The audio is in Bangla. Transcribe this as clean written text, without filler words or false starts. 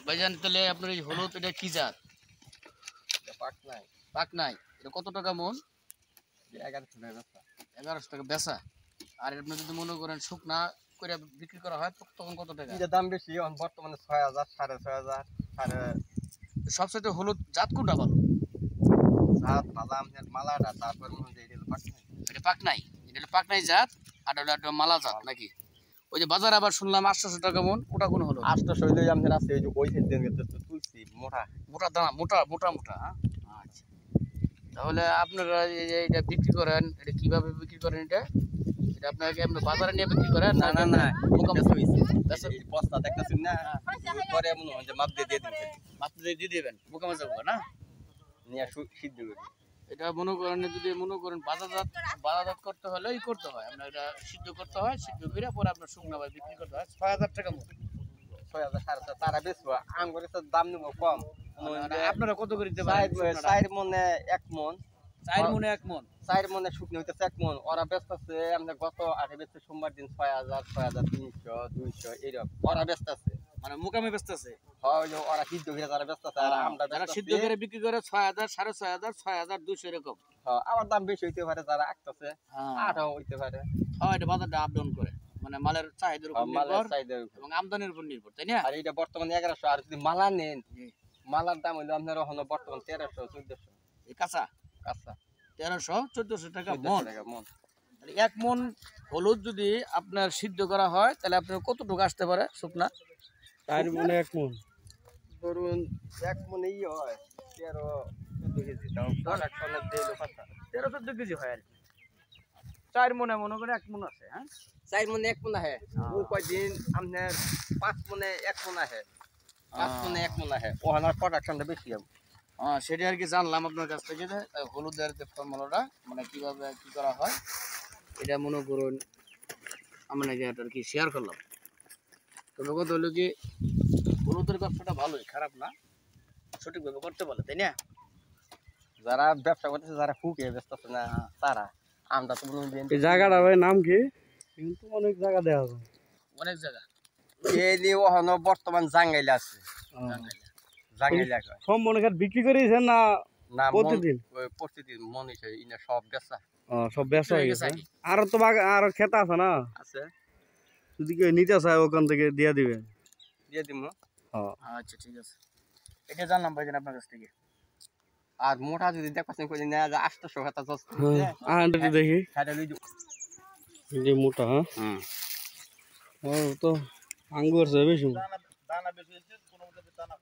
ভাইজান তাহলে আপনার এই হলুদ এটা কি জাত? পাকনাই। পাকনাই। এটা কত টাকা মন? 1100 টাকা বেচা। 1100 টাকা বেচা। আর আপনি যদি মনে করেন শুকনা করে বিক্রি করা হয় তখন কত টাকা? এটার দাম বেশি, এখন বর্তমানে 6000, 6500, সাড়ে সবচেয়ে হলুদ জাত কোনটা ভালো? জাত মালা আমনের মালাটা, তারপর মনে হয় এটা হলো পাকনাই। এটা পাকনাই। এটা হলো পাকনাই জাত, আর হলো একটা মালা জাত নাকি? ওই যে বাজারে আবার শুনলাম 800 টাকা মন, ওটা কোন হলো? 800 হইলেই আমনের আছে, ওই যে ওই সাইড দিয়ে তুলছি মোটা। মোটা দানা, মোটা মোটা মোটা, হ্যাঁ? আচ্ছা। তাহলে আপনারা এই যে এটা বিক্রি করেন, এটা কিভাবে বিক্রি করেন এটা? এটা আপনাকে আপনি বাজারে নিয়ে বিক্রি করেন? না না না, মোকামে এই বস্তা দেখতেছেন না, পরে মনে হয় যে মাপ দিয়ে দিবেন, মাত্র দিয়ে দিবেন, মোকামে যাবো না? নিয়ে সিদ্ধ করবে। এটা মনে করেন যদি মনে করেন বাজারজাত করতে হলে করতে হয়, আপনার এটা সিদ্ধ করতে হয়, সিদ্ধ করে পরে আপনার শুকনো ভাবে বিক্রি করতে হয় 6000 টাকা মতো। 6000, 6500 তারা বেচবো, আঙ্গুরের তো দাম নিবো কম। আপনারা কত করে দিতে চার পারেন? চার মনে 1 মন, 4 মনে 1 মন। 4 মনে শুকনো হইতেছে 1 মন। ওরা বেচতেছে আমরা গত আটে বেচছে সোমবার দিন 6000, 6300, 200 এরকম ওরা বেচতেছে। মানে মোকামে বেচতেছে। হয় ওই যে ওরা সিদ্ধ করে তারা বেচতেছে, আর আমরা যারা বেচতেছি সিদ্ধ করে বিক্রি করে 6000, 6500, 6200 এরকম। আবার দাম বেশি হইতে পারে, যারা আটতেছে হ্যাঁ 8ও হইতে পারে। এটা বাজারটা আপ ডাউন করে, মানে মালের চাহিদার উপর মালের নির্ভর চাহিদার উপর। এবং আমদানির উপর নির্ভর, তাই না? আর এটা বর্তমানে 1100, আর যদি মালা নেন, মালার দাম হইলো আপনার এখন বর্তমান 1300, 1400 এই কাঁচা কাঁচা। 1300, 1400 টাকা 1400 মন। টাকা মন। 1 মন হলুদ যদি আপনার সিদ্ধ করা হয় তাহলে আপনার কতটুকু আসতে পারে শুকনা? 4 মনে 1 মন, ধরুন 1 মনে হয় 13-14 কেজি, তাও প্রোডাকশনের দিলো কথা 13-14 কেজি হয় আর কি। 4 মনে মনে করে 1 মন আছে, হ্যাঁ? 4 মনে 1 মন আহে। ও কয়দিন আপনার 5 মনে 1 মন আহে, 5 মনে 1 মন আহে, ওখানে প্রোডাকশনটা বেশি হবে। সেটা আর কি জানলাম আপনার কাছ থেকে যে হলুদের যে ফর্মুলাটা মানে কিভাবে কি করা হয়, এটা মনে করুন আমরা আর কি শেয়ার করলাম। তবে কথা হলো কি, হলুদের ব্যবসাটা ভালোই, খারাপ না, সঠিকভাবে করতে বলে, তাই না? যারা ব্যবসা করতেছে, যারা ফুকিয়ে বেচতেছে না, তারা আমরা তো মনে হয় এই জায়গাটা ভাই নাম কি? কিন্তু অনেক জায়গা দেওয়া যায়, অনেক জায়গা এই ওখানে বর্তমান জাঙ্গাইলে আছে। জাঙ্গাইলে সব মনে করেন বিক্রি করেছেন না না প্রতিদিন? প্রতিদিন মনে হয় ইনা সব বেচা সব ব্যবসা হয়ে গেছে। আর তো আরো খেত আছে না, আছে, যদি কেউ নিতে চায় ওখান থেকে দিয়ে দিবেন। দিয়ে দিব। আচ্ছা ঠিক আছে, এটা জানলাম ভাইজান আপনার কাছ থেকে। আর মোটা যদি দেখছেন কই না, 800 টাকা জস দেখি খাটা লই যে মোটা। তো আঙ্গুর বেশি দানা বেশি হচ্ছে, কোনো মতে দানা